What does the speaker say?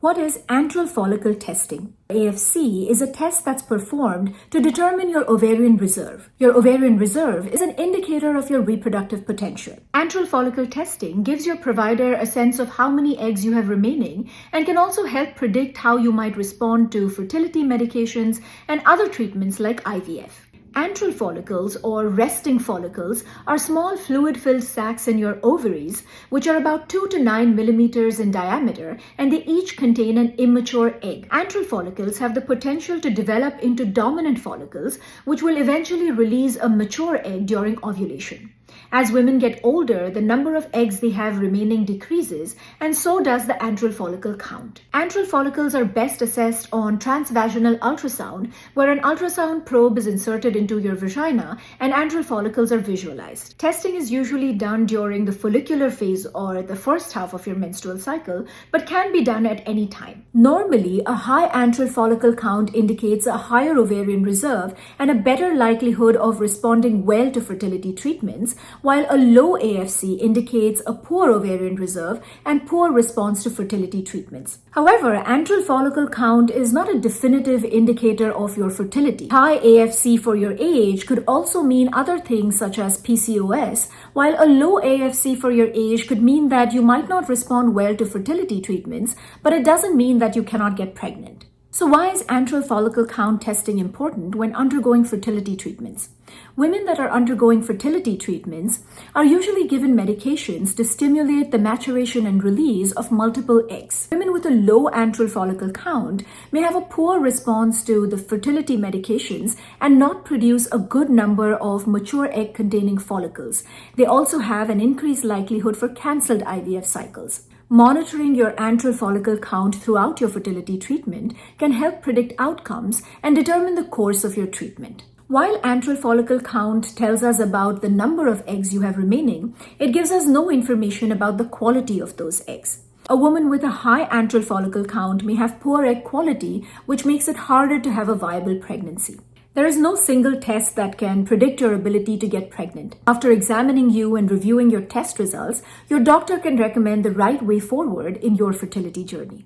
What is antral follicle testing? AFC is a test that's performed to determine your ovarian reserve. Your ovarian reserve is an indicator of your reproductive potential. Antral follicle testing gives your provider a sense of how many eggs you have remaining and can also help predict how you might respond to fertility medications and other treatments like IVF. Antral follicles or resting follicles are small fluid-filled sacs in your ovaries, which are about 2 to 9 millimeters in diameter, and they each contain an immature egg. Antral follicles have the potential to develop into dominant follicles, which will eventually release a mature egg during ovulation. As women get older, the number of eggs they have remaining decreases, and so does the antral follicle count. Antral follicles are best assessed on transvaginal ultrasound, where an ultrasound probe is inserted into your vagina and antral follicles are visualized. Testing is usually done during the follicular phase or the first half of your menstrual cycle, but can be done at any time. Normally, a high antral follicle count indicates a higher ovarian reserve and a better likelihood of responding well to fertility treatments, while a low AFC indicates a poor ovarian reserve and poor response to fertility treatments. However, antral follicle count is not a definitive indicator of your fertility. High AFC for your age could also mean other things such as PCOS, while a low AFC for your age could mean that you might not respond well to fertility treatments, but it doesn't mean that you cannot get pregnant. So why is antral follicle count testing important when undergoing fertility treatments? Women that are undergoing fertility treatments are usually given medications to stimulate the maturation and release of multiple eggs. Women with a low antral follicle count may have a poor response to the fertility medications and not produce a good number of mature egg-containing follicles. They also have an increased likelihood for cancelled IVF cycles. Monitoring your antral follicle count throughout your fertility treatment can help predict outcomes and determine the course of your treatment. While antral follicle count tells us about the number of eggs you have remaining, it gives us no information about the quality of those eggs. A woman with a high antral follicle count may have poor egg quality, which makes it harder to have a viable pregnancy. There is no single test that can predict your ability to get pregnant. After examining you and reviewing your test results, your doctor can recommend the right way forward in your fertility journey.